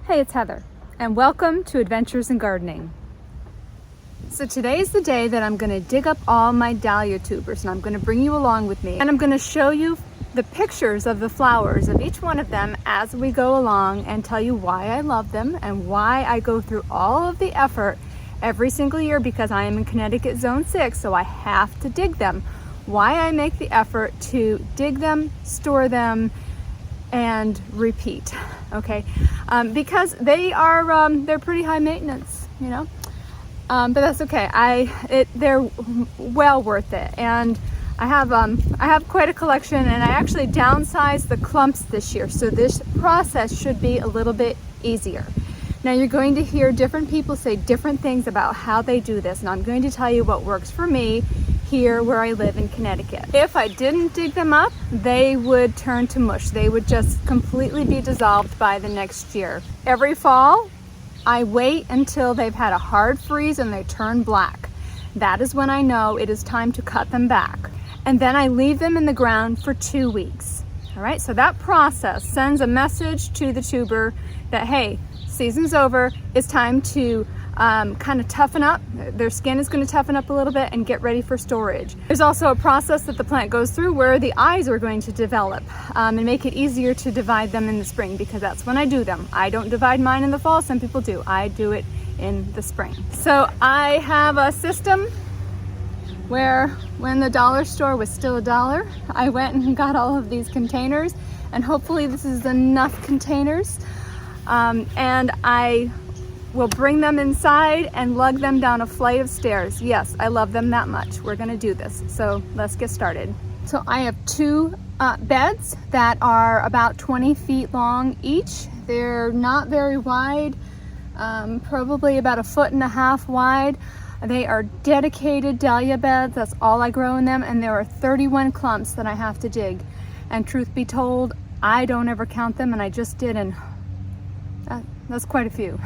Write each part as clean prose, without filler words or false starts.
Hey, it's Heather, and welcome to Adventures in Gardening. So today's the day that I'm going to dig up all my dahlia tubers, and I'm going to bring you along with me, and I'm going to show you the pictures of the flowers of each one of them as we go along and tell you why I love them and why I go through all of the effort every single year because I am in Connecticut Zone 6, so I have to dig them. Why I make the effort to dig them, store them, and repeat, okay? Because they are they're pretty high maintenance, you know, but that's okay. They're well worth it, and I have quite a collection, and I actually downsized the clumps this year, so this process should be a little bit easier. Now you're going to hear different people say different things about how they do this, and I'm going to tell you what works for me here where I live in Connecticut. If I didn't dig them up, they would turn to mush. They would just completely be dissolved by the next year. Every fall, I wait until they've had a hard freeze and they turn black. That is when I know it is time to cut them back. And then I leave them in the ground for 2 weeks. All right, so that process sends a message to the tuber that, hey, season's over, it's time to kind of toughen up. Their skin is going to toughen up a little bit and get ready for storage. There's also a process that the plant goes through where the eyes are going to develop and make it easier to divide them in the spring, because that's when I do them. I don't divide mine in the fall, some people do. I do it in the spring. So I have a system where when the dollar store was still $1, I went and got all of these containers, and hopefully this is enough containers, and I will bring them inside and lug them down a flight of stairs. Yes, I love them that much. We're gonna do this, so let's get started. So I have two beds that are about 20 feet long each. They're not very wide, probably about 1.5 feet wide. They are dedicated dahlia beds. That's all I grow in them, and there are 31 clumps that I have to dig. And truth be told, I don't ever count them, and I just did, and that's quite a few.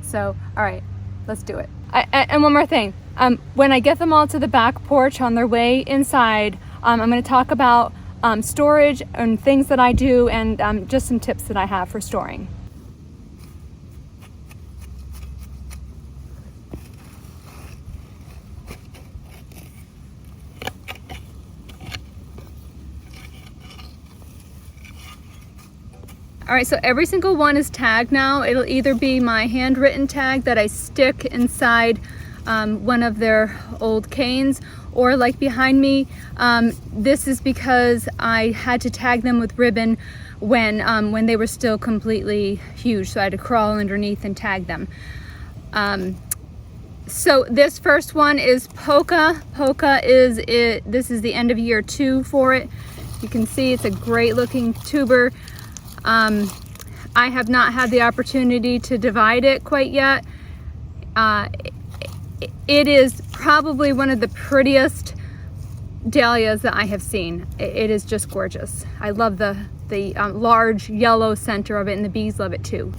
So, all right, let's do it. And one more thing, when I get them all to the back porch on their way inside, I'm going to talk about storage and things that I do, and just some tips that I have for storing. All right, so every single one is tagged now. It'll either be my handwritten tag that I stick inside one of their old canes, or like behind me, this is because I had to tag them with ribbon when they were still completely huge, so I had to crawl underneath and tag them. So this first one is Polka. Polka is it. This is the end of year 2 for it. You can see it's a great looking tuber. I have not had the opportunity to divide it quite yet. It is probably one of the prettiest dahlias that I have seen. It is just gorgeous. I love the large yellow center of it, and the bees love it too.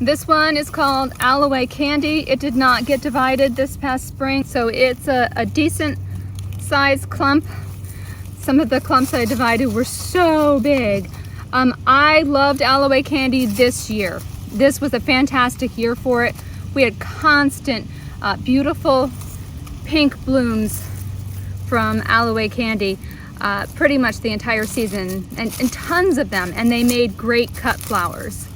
This one is called Aloe Candy. It did not get divided this past spring, so it's a decent sized clump. Some of the clumps I divided were so big. I loved Aloe Candy this year. This was a fantastic year for it. We had constant, beautiful pink blooms from Aloe Candy pretty much the entire season, and tons of them, and they made great cut flowers.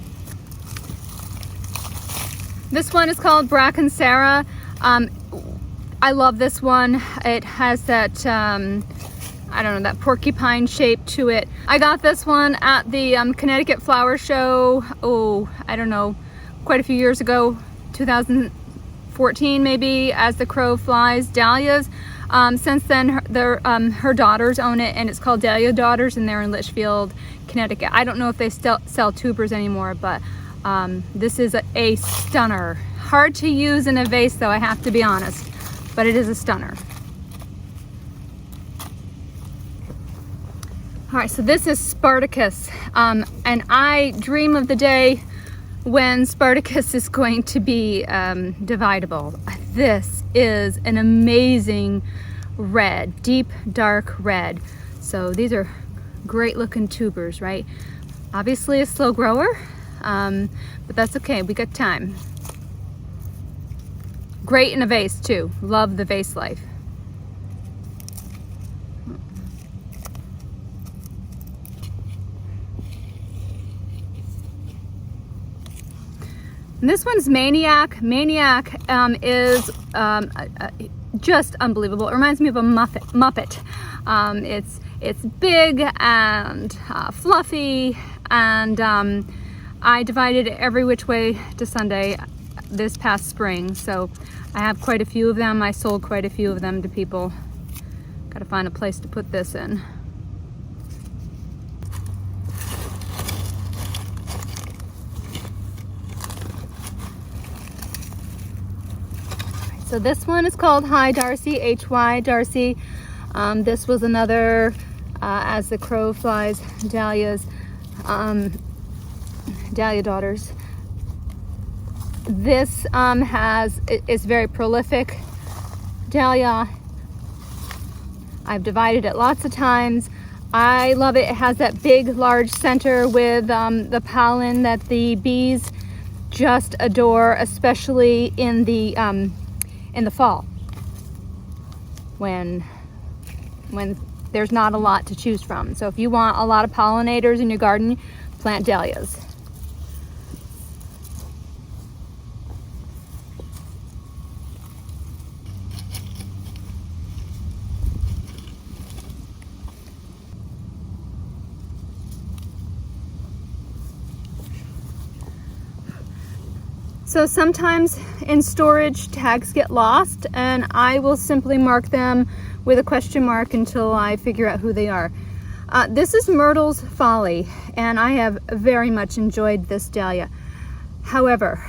This one is called Bracken Sarah. I love this one. It has that, I don't know, that porcupine shape to it. I got this one at the Connecticut Flower Show, I don't know, quite a few years ago, 2014 maybe, as the crow flies. Dahlias. Since then, her daughters own it, and it's called Dahlia Daughters, and they're in Litchfield, Connecticut. I don't know if they still sell tubers anymore, but this is a stunner. Hard to use in a vase though, I have to be honest, but it is a stunner. All right, so this is Spartacus, and I dream of the day when Spartacus is going to be dividable. This is an amazing red, deep dark red. So these are great looking tubers, right? Obviously a slow grower, but that's okay, we got time. Great in a vase too, love the vase life. And this one's Maniac. Maniac is just unbelievable. It reminds me of a Muppet. It's big and fluffy, and I divided it every which way to Sunday this past spring. So I have quite a few of them. I sold quite a few of them to people. Got to find a place to put this in. So this one is called Hi Darcy, H-Y Darcy. This was another, as the crow flies, Dahlias, Dahlia daughters. This is very prolific dahlia. I've divided it lots of times. I love it. It has that big, large center with the pollen that the bees just adore, especially in the fall, when there's not a lot to choose from. So if you want a lot of pollinators in your garden, plant dahlias. So sometimes in storage, tags get lost, and I will simply mark them with a question mark until I figure out who they are. This is Myrtle's Folly, and I have very much enjoyed this dahlia. However,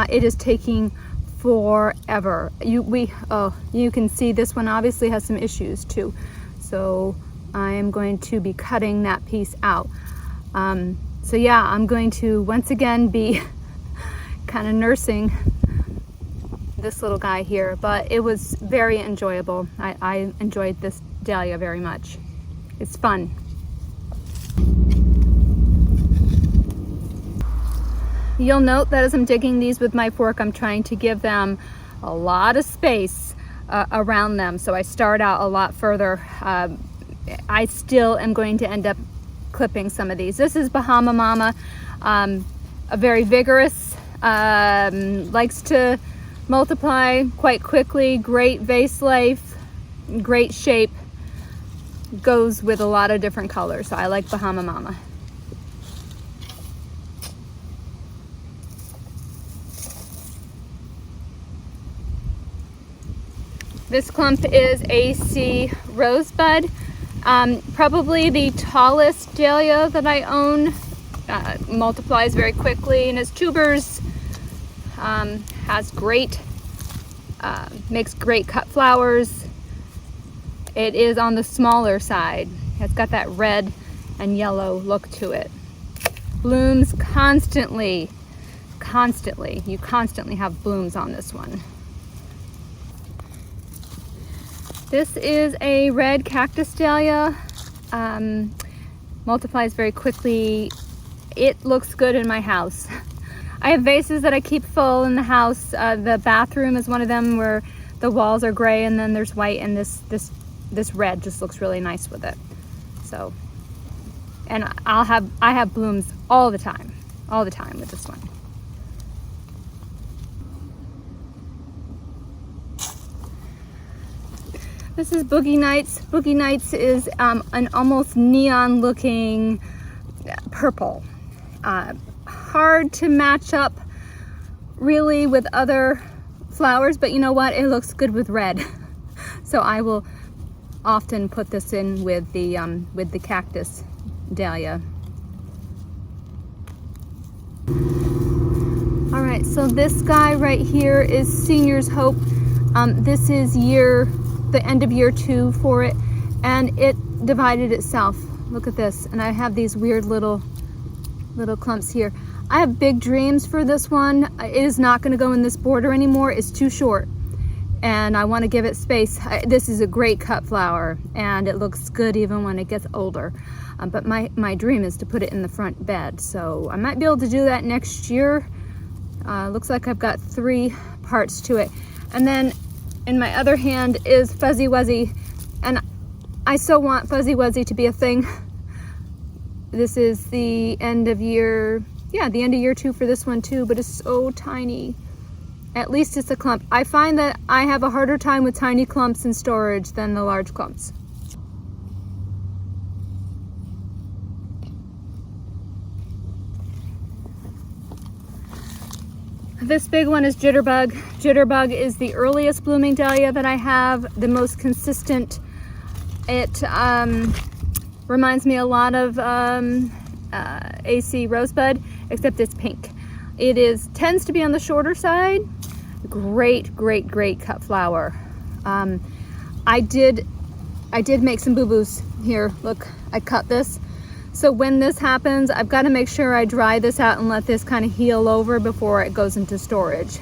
it is taking forever. You can see this one obviously has some issues too. So I am going to be cutting that piece out. So yeah, I'm going to once again be kind of nursing this little guy here, but it was very enjoyable. I enjoyed this dahlia very much. It's fun. You'll note that as I'm digging these with my fork, I'm trying to give them a lot of space around them, so I start out a lot further. I still am going to end up clipping some of these. This is Bahama Mama, a very vigorous, likes to multiply quite quickly, great vase life, great shape, goes with a lot of different colors. So I like Bahama Mama. This clump is AC Rosebud, probably the tallest dahlia that I own. Multiplies very quickly, and its tubers has great, makes great cut flowers. It is on the smaller side. It's got that red and yellow look to it. Blooms constantly. You constantly have blooms on this one. This is a red cactus dahlia. Multiplies very quickly. It looks good in my house. I have vases that I keep full in the house. The bathroom is one of them where the walls are gray and then there's white, and this red just looks really nice with it. So, and I have blooms all the time with this one. This is Boogie Nights. Boogie Nights is an almost neon looking purple. Hard to match up really with other flowers, but you know what? It looks good with red. So I will often put this in with the cactus dahlia. All right, so this guy right here is Senior's Hope. This is the end of year 2 for it, and it divided itself. Look at this, and I have these weird little clumps here. I have big dreams for this one. It is not going to go in this border anymore. It's too short and I want to give it space. This is a great cut flower and it looks good even when it gets older. But my dream is to put it in the front bed. So I might be able to do that next year. Looks like I've got 3 parts to it. And then in my other hand is Fuzzy Wuzzy. And I so want Fuzzy Wuzzy to be a thing. This is the end of year, yeah, the end of year 2 for this one too, but it's so tiny. At least it's a clump. I find that I have a harder time with tiny clumps in storage than the large clumps. This big one is Jitterbug. Jitterbug is the earliest blooming dahlia that I have, the most consistent. It reminds me a lot of AC Rosebud, except it's pink. It tends to be on the shorter side. Great cut flower. I did make some boo-boos here. Look, I cut this. So when this happens, I've got to make sure I dry this out and let this kind of heal over before it goes into storage.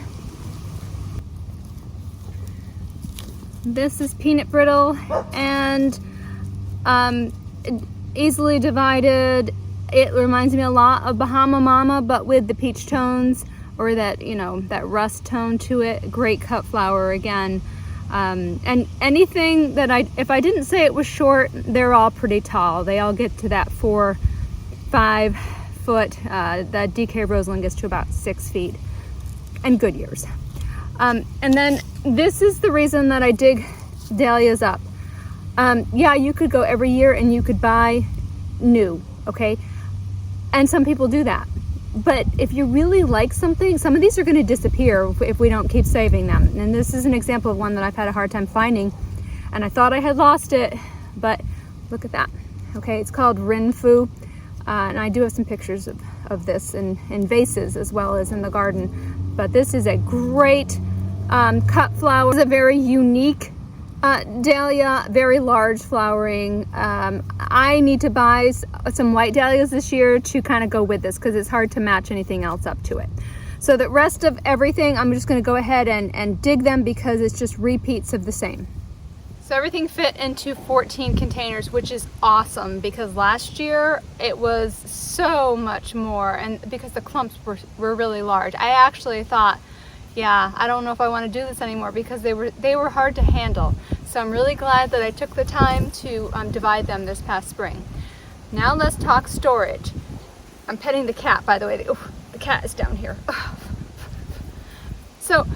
This is Peanut Brittle and easily divided. It reminds me a lot of Bahama Mama, but with the peach tones or that, you know, that rust tone to it. Great cut flower again. And anything that if I didn't say it was short, they're all pretty tall. They all get to that 4-5 foot. The DK Roseland gets to about 6 feet, and good years. And then this is the reason that I dig dahlias up. Yeah, you could go every year and you could buy new, okay? And some people do that. But if you really like something, some of these are going to disappear if we don't keep saving them. And this is an example of one that I've had a hard time finding. And I thought I had lost it, but look at that. Okay, it's called Rinfu. And I do have some pictures of this in vases as well as in the garden. But this is a great cut flower. It's a very unique dahlia, very large flowering. I need to buy some white dahlias this year to kind of go with this because it's hard to match anything else up to it. So the rest of everything, I'm just going to go ahead and dig them because it's just repeats of the same. So everything fit into 14 containers, which is awesome because last year it was so much more, and because the clumps were really large. I actually thought, yeah, I don't know if I want to do this anymore because they were hard to handle. So I'm really glad that I took the time to divide them this past spring. Now let's talk storage. I'm petting the cat, by the way. The cat is down here. So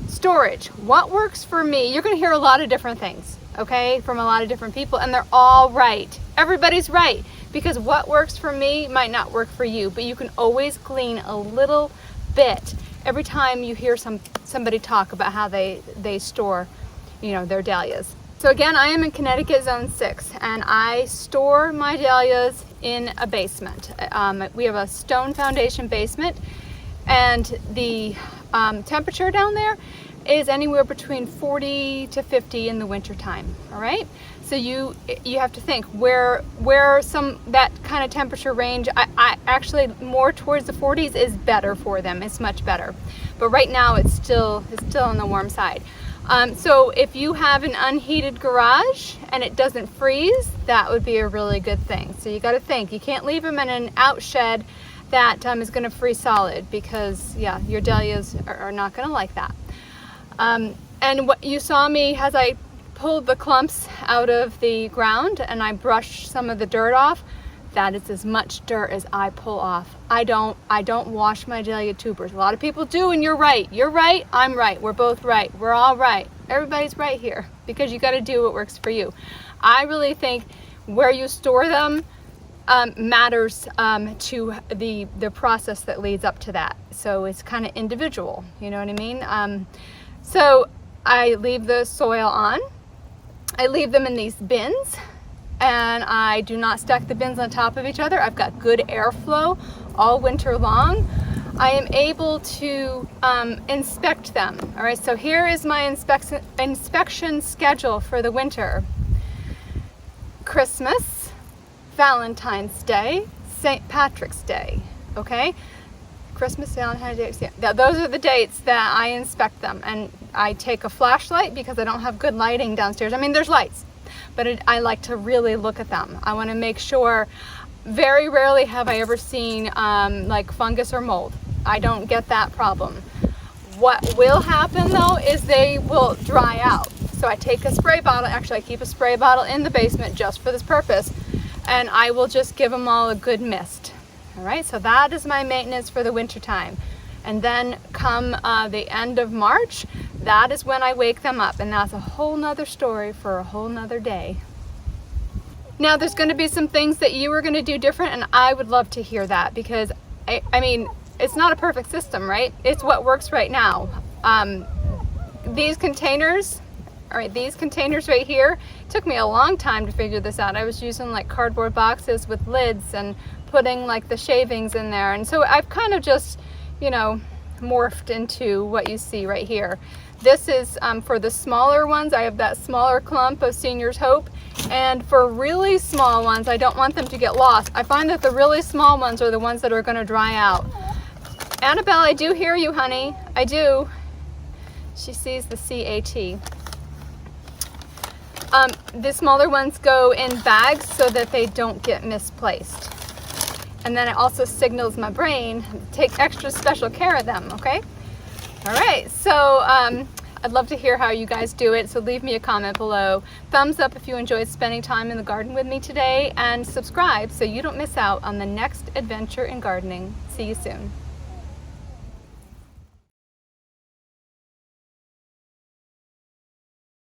storage, what works for me? You're going to hear a lot of different things, okay, from a lot of different people, and they're all right. Everybody's right, because what works for me might not work for you, but you can always glean a little bit every time you hear somebody talk about how they store, you know, their dahlias. So again, I am in Connecticut Zone 6, and I store my dahlias in a basement. We have a stone foundation basement, and the temperature down there is anywhere between 40 to 50 in the winter time. All right, so you have to think where that kind of temperature range. I actually more towards the 40s is better for them. It's much better, but right now it's still on the warm side. So if you have an unheated garage and it doesn't freeze, that would be a really good thing. So you got to think, you can't leave them in an out shed that is going to freeze solid, because yeah, your dahlias are not going to like that. And what you saw me as I pulled the clumps out of the ground and I brushed some of the dirt off, that is as much dirt as I pull off. I don't wash my dahlia tubers. A lot of people do, and you're right. You're right, I'm right. We're both right. We're all right. Everybody's right here, because you got to do what works for you. I really think where you store them matters to the process that leads up to that. So it's kind of individual, you know what I mean? So I leave the soil on. I leave them in these bins, and I do not stack the bins on top of each other. I've got good airflow all winter long. I am able to inspect them. All right, so here is my inspection schedule for the winter. Christmas, Valentine's Day, St. Patrick's Day. okay? Christmas, Valentine's Day, yeah, those are the dates that I inspect them. And I take a flashlight because I don't have good lighting downstairs. I mean, there's lights, but I like to really look at them. I want to make sure. Very rarely have I ever seen like fungus or mold. I don't get that problem. What will happen though is they will dry out. So I take a spray bottle, actually I keep a spray bottle in the basement just for this purpose, and I will just give them all a good mist. All right, so that is my maintenance for the winter time. And then come the end of March, that is when I wake them up, and that's a whole nother story for a whole nother day. Now there's going to be some things that you are going to do different, and I would love to hear that, because I mean, it's not a perfect system, right? It's what works right now. These containers, all right, these containers right here, took me a long time to figure this out. I was using like cardboard boxes with lids and putting like the shavings in there, and so I've kind of just, you know, morphed into what you see right here. This is for the smaller ones. I have that smaller clump of Senior's Hope. And for really small ones, I don't want them to get lost. I find that the really small ones are the ones that are going to dry out. Annabelle, I do hear you, honey. I do. She sees the CAT. The smaller ones go in bags so that they don't get misplaced. And then it also signals my brain, take extra special care of them, okay? All right, so I'd love to hear how you guys do it, so leave me a comment below. Thumbs up if you enjoyed spending time in the garden with me today, and subscribe so you don't miss out on the next adventure in gardening. See you soon.